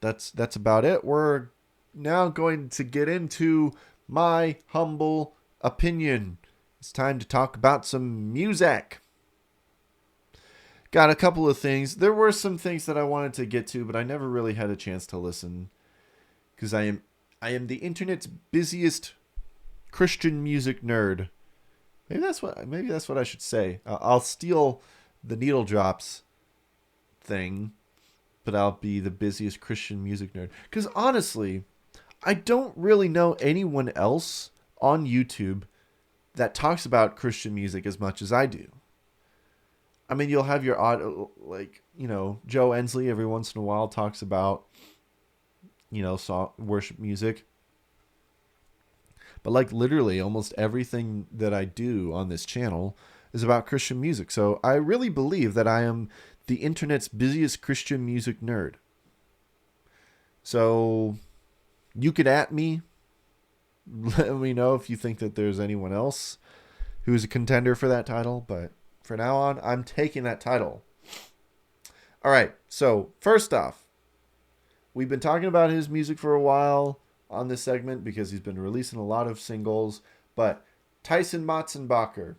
that's about it. We're now going to get into my humble opinion. It's time to talk about some music. Got a couple of things. There were some things that I wanted to get to, but I never really had a chance to listen because I am the internet's busiest Christian music nerd. Maybe that's what I should say. I'll steal the needle drops thing, but I'll be the busiest Christian music nerd. Because honestly, I don't really know anyone else on YouTube that talks about Christian music as much as I do. I mean, you'll have your odd, like, Joe Ensley every once in a while talks about, song, worship music. But, like, literally almost everything that I do on this channel is about Christian music. So I really believe that I am the internet's busiest Christian music nerd. So you could at me. Let me know if you think that there's anyone else who's a contender for that title. But for now on, I'm taking that title. All right. So first off, we've been talking about his music for a while on this segment because he's been releasing a lot of singles. But Tyson Motsenbocker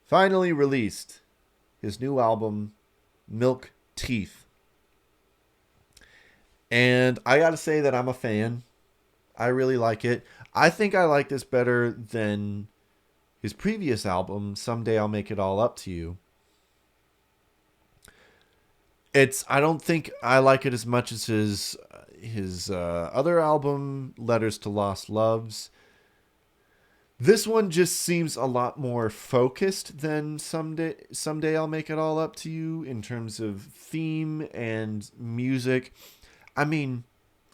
finally released his new album, Milk Teeth. And I got to say that I'm a fan. I really like it. I think I like this better than his previous album, Someday I'll Make It All Up to You. I don't think I like it as much as his other album, Letters to Lost Loves. This one just seems a lot more focused than Someday I'll Make It All Up to You in terms of theme and music. I mean,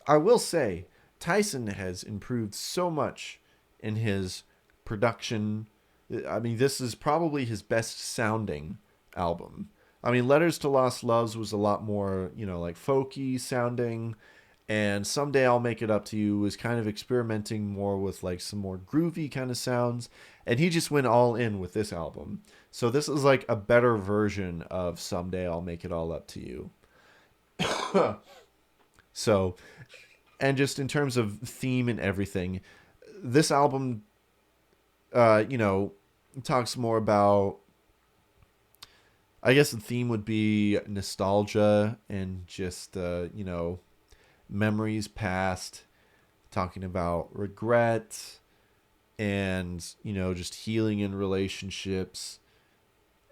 I will say, Tyson has improved so much in his production. I mean, this is probably his best sounding album. I mean, Letters to Lost Loves was a lot more, like folky sounding. And Someday I'll Make It Up to You was kind of experimenting more with like some more groovy kind of sounds. And he just went all in with this album. So this is like a better version of Someday I'll Make It All Up to You. So, and just in terms of theme and everything, this album, talks more about, I guess the theme would be nostalgia and just, memories past, talking about regret and, just healing in relationships.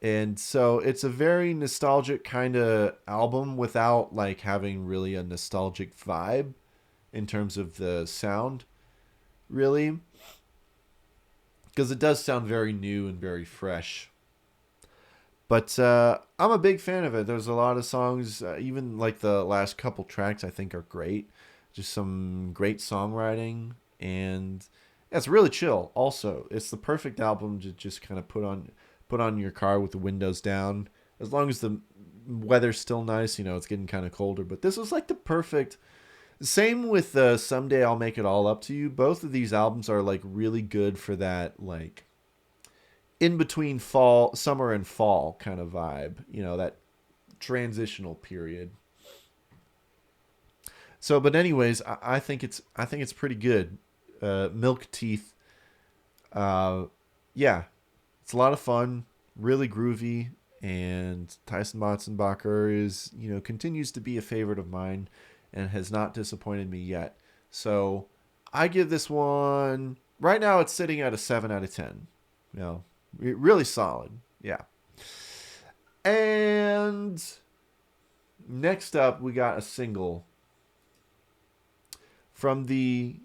And so it's a very nostalgic kind of album without like having really a nostalgic vibe in terms of the sound, really. Because it does sound very new and very fresh. But I'm a big fan of it. There's a lot of songs, even like the last couple tracks I think are great. Just some great songwriting. And yeah, it's really chill also. It's the perfect album to just kind of put on your car with the windows down. As long as the weather's still nice, it's getting kind of colder. But this was like the perfect. Same with Someday I'll Make It All Up to You. Both of these albums are like really good for that like in between summer and fall kind of vibe. That transitional period. So, but anyways, I think it's pretty good. Milk Teeth. Yeah, it's a lot of fun, really groovy, and Tyson Motsenbocker is, continues to be a favorite of mine and has not disappointed me yet. So I give this one, right now it's sitting at a 7 out of 10. Really solid. Yeah. And next up, we got a single from the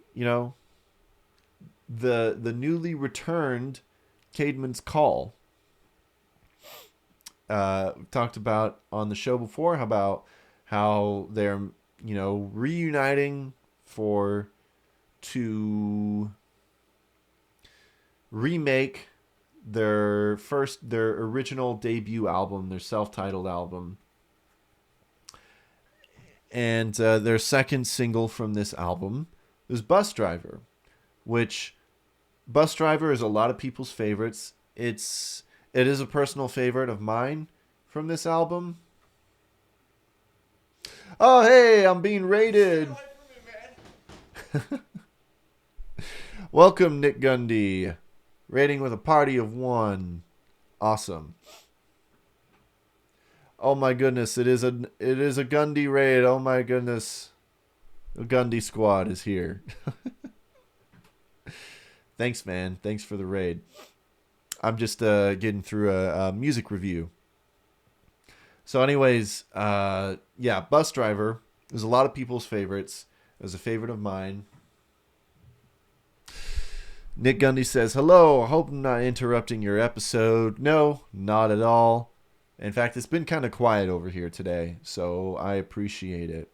newly returned Caedmon's Call. Talked about on the show before about how they're reuniting to remake their original debut album, their self-titled album, and their second single from this album is Bus Driver, which Bus Driver is a lot of people's favorites. It is a personal favorite of mine from this album. Oh, hey, I'm being raided. Welcome, Nick Gundy. Raiding with a party of one. Awesome. Oh my goodness, it is a Gundy raid. Oh my goodness. The Gundy squad is here. Thanks, man. Thanks for the raid. I'm just getting through a music review. So anyways, yeah, Bus Driver is a lot of people's favorites. It was a favorite of mine. Nick Gundy says, hello, I hope I'm not interrupting your episode. No, not at all. In fact, it's been kind of quiet over here today, so I appreciate it.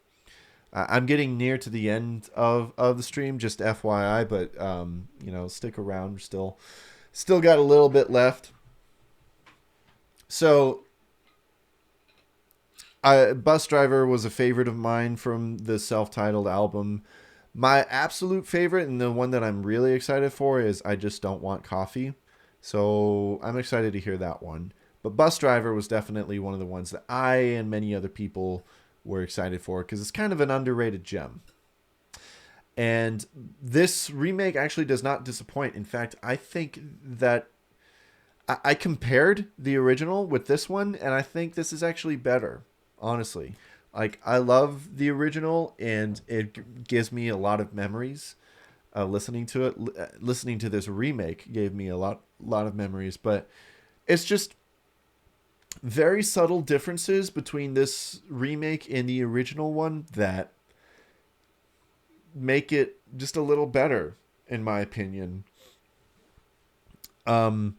I'm getting near to the end of the stream, just FYI, but, stick around. We're still got a little bit left. So, Bus Driver was a favorite of mine from the self-titled album. My absolute favorite, and the one that I'm really excited for, is I Just Don't Want Coffee. So I'm excited to hear that one. But Bus Driver was definitely one of the ones that I and many other people were excited for, because it's kind of an underrated gem. And this remake actually does not disappoint. In fact, I think that I compared the original with this one, and I think this is actually better, honestly. Like, I love the original, and it gives me a lot of memories. Listening to it, listening to this remake gave me a lot of memories. But it's just very subtle differences between this remake and the original one that make it just a little better, in my opinion. I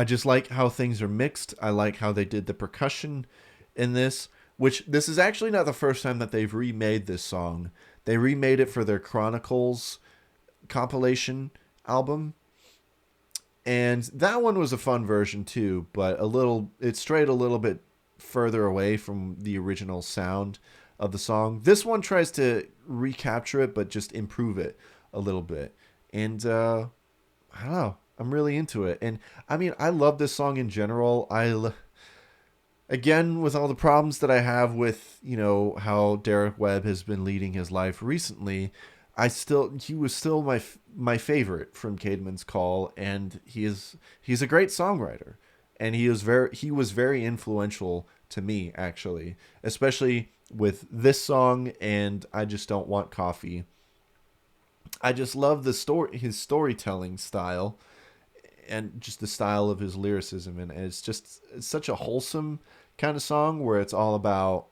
just like how things are mixed. I like how they did the percussion in this. Which, this is actually not the first time that they've remade this song. They remade it for their Chronicles compilation album. And that one was a fun version too, but it strayed a little bit further away from the original sound of the song. This one tries to recapture it, but just improve it a little bit. And, I don't know. I'm really into it. And, I mean, I love this song in general. Again, with all the problems that I have with, how Derek Webb has been leading his life recently, he was still my favorite from Caedmon's Call, and he's a great songwriter, and he was very influential to me, actually, especially with this song and I Just Don't Want Coffee. I just love his storytelling style, and just the style of his lyricism, and it's such a wholesome kind of song where it's all about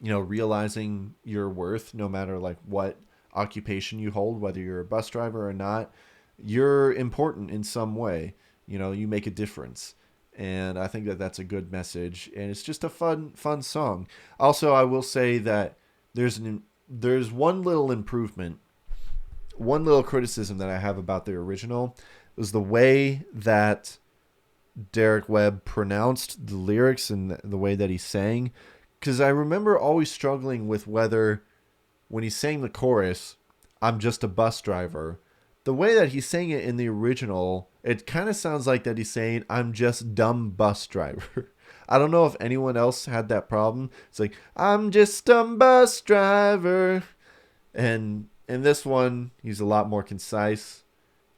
realizing your worth, no matter like what occupation you hold, whether you're a bus driver or not. You're important in some way. You make a difference, and I think that that's a good message, and it's just a fun song. Also, I will say that there's one little improvement, one little criticism that I have about the original was the way that Derek Webb pronounced the lyrics and the way that he sang. Because I remember always struggling with whether, when he sang the chorus, I'm just a bus driver, the way that he sang it in the original, it kind of sounds like that he's saying, I'm just dumb bus driver. I don't know if anyone else had that problem. It's like, I'm just dumb bus driver. And in this one, he's a lot more concise.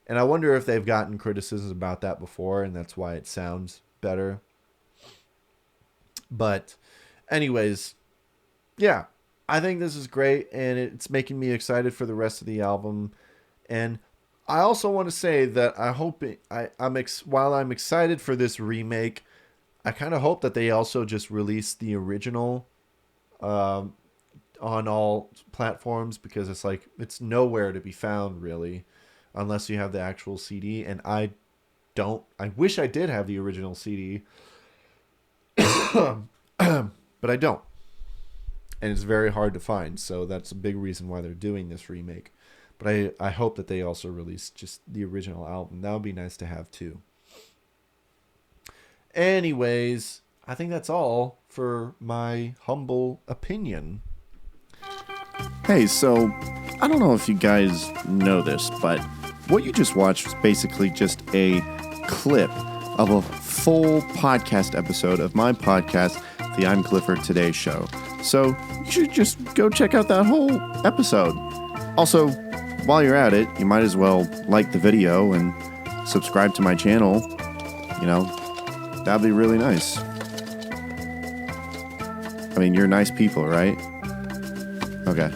And I wonder if they've gotten criticisms about that before, and that's why it sounds better. But anyways, yeah, I think this is great, and it's making me excited for the rest of the album. And I also want to say that while I'm excited for this remake, I kind of hope that they also just release the original on all platforms, because it's nowhere to be found, really, unless you have the actual CD. And I wish I did have the original CD, but I don't. And it's very hard to find, so that's a big reason why they're doing this remake. But I hope that they also release just the original album. That would be nice to have too. Anyways, I think that's all for my humble opinion. Hey, so I don't know if you guys know this, but what you just watched was basically just a clip of a full podcast episode of my podcast, the I'm Clifford Today show. So you should just go check out that whole episode. Also, while you're at it, you might as well like the video and subscribe to my channel. You know, that'd be really nice. I mean, you're nice people, right? Okay.